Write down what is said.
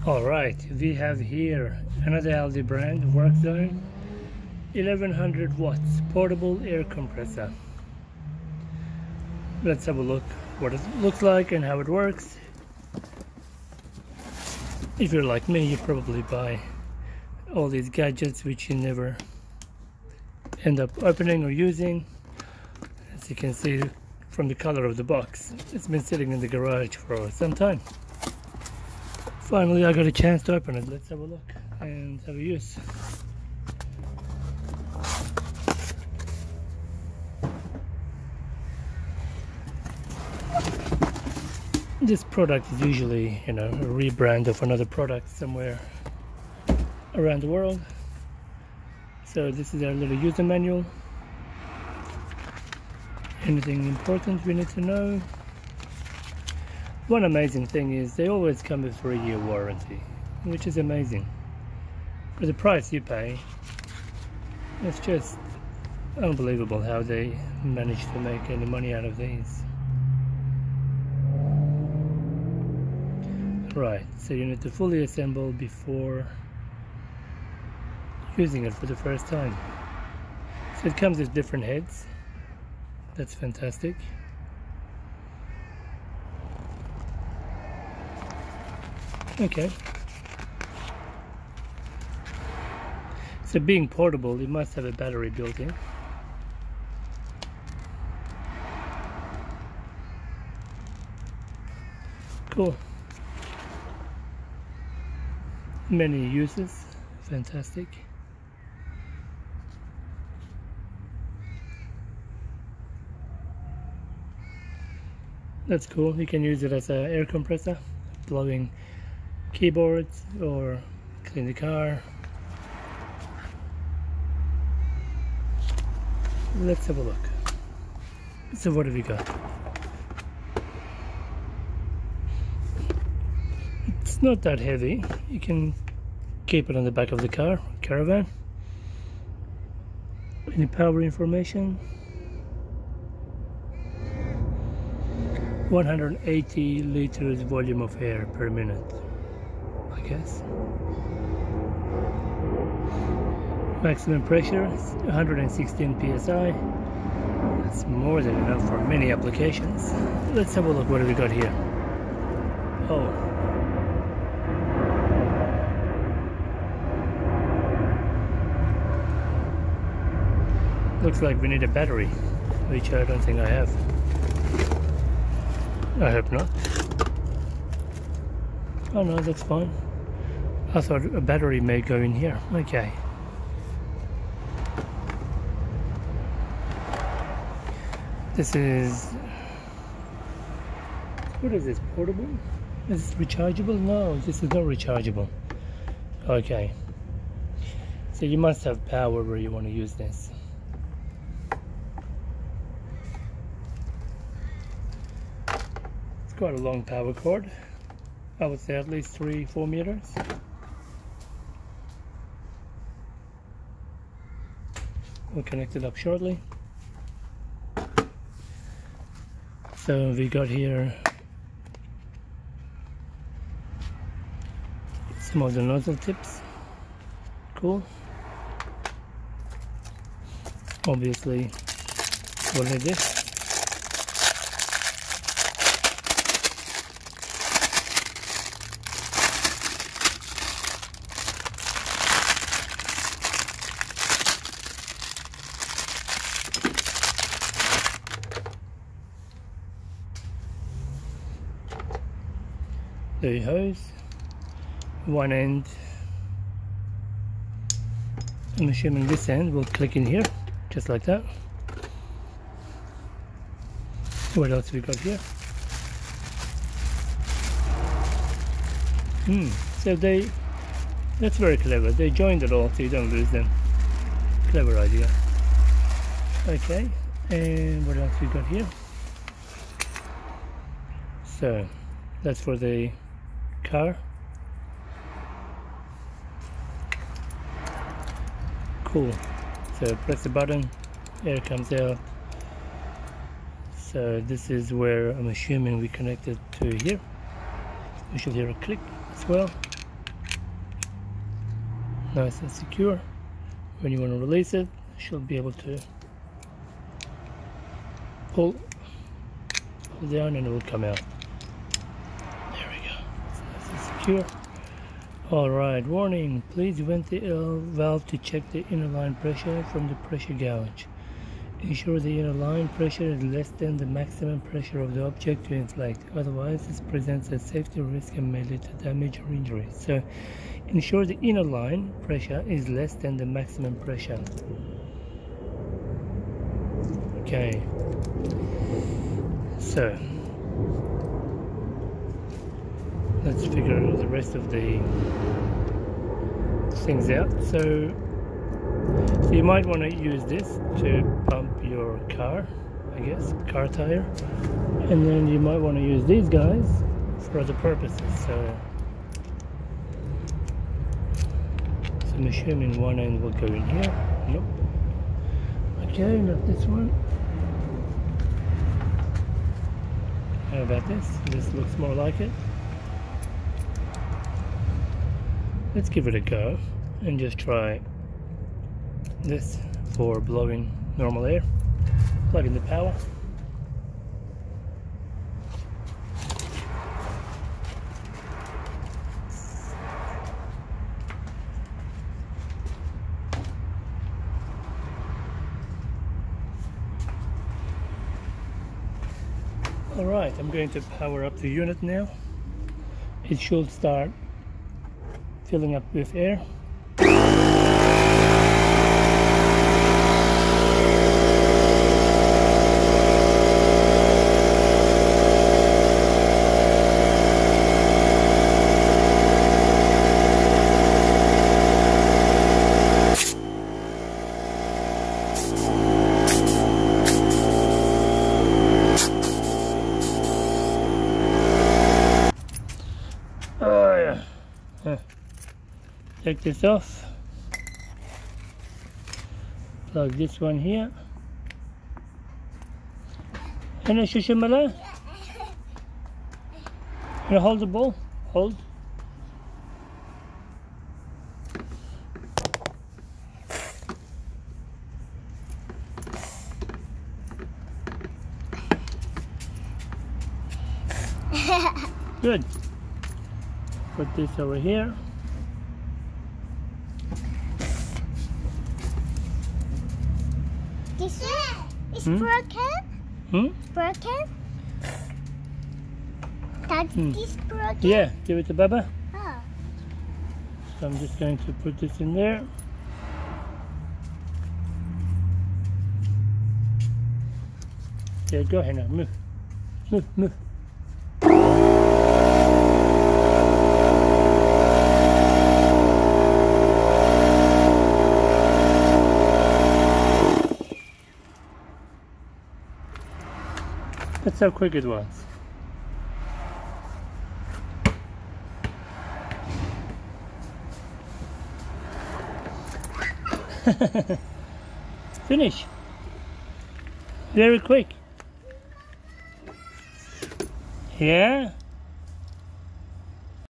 Alright, we have here another Aldi brand, Workzone 1100 watts portable air compressor. Let's have a look what it looks like and how it works. If you're like me, you probably buy all these gadgets which you never end up opening or using. As you can see from the color of the box, it's been sitting in the garage for some time. Finally I got a chance to open it. Let's have a look and have a use. This product is usually, a rebrand of another product somewhere around the world. So this is our little user manual. Anything important we need to know? One amazing thing is they always come with 3-year warranty, which is amazing. For the price you pay, it's just unbelievable how they manage to make any money out of these. Right, so you need to fully assemble before using it for the first time. So it comes with different heads. That's fantastic. Okay. So being portable, it must have a battery built in. Cool. Many uses. Fantastic. That's cool. You can use it as an air compressor, blowing keyboards or clean the car. Let's have a look. So what have we got? It's not that heavy. You can keep it on the back of the car, caravan. Any power information? 180 liters volume of air per minute, I guess. Maximum pressure is 116 psi. That's more than enough for many applications. Let's have a look. What have we got here? Oh, looks like we need a battery, which I don't think I have. I hope not. Oh no, that's fine. I thought a battery may go in here. Okay. This is... what is this? Portable? Is this rechargeable? No, this is not rechargeable. Okay. So you must have power where you want to use this. Quite a long power cord. I would say at least 3-4 meters. We'll connect it up shortly. So we got here some of the nozzle tips. Cool. Obviously we'll need this. The hose, one end, I'm assuming this end will click in here, just like that. What else we got here? So that's very clever. They joined it all so you don't lose them. Clever idea. Okay, and what else we got here? So that's for the car. Cool. So press the button, air comes out. So this is where I'm assuming we connect it to here. We should hear a click as well. nice and secure. When you want to release it, you should be able to pull down and it will come out. There we go. It's nice and secure. Alright, warning, please vent the valve to check the inner line pressure from the pressure gauge. Ensure the inner line pressure is less than the maximum pressure of the object to inflate, otherwise this presents a safety risk and may lead to damage or injury. So, ensure the inner line pressure is less than the maximum pressure. Okay, so let's figure the rest of the things out. So you might want to use this to pump your car, I guess, car tire, and then you might want to use these guys for other purposes. So I'm assuming one end will go in here. Nope. Okay, not this one. How about this? This looks more like it. Let's give it a go and just try this for blowing normal air. Plug in the power. Alright, I'm going to power up the unit now. It should start filling up with air. Take this off, plug this one here, and Shushamala, and hold the ball, hold. Good. Put this over here. This is broken? Broken? That's this broken? Yeah, give it to Baba. Oh. So I'm just going to put this in there. Yeah, go ahead now, move. Move, move. That's how quick it was. Finish. Very quick. Yeah.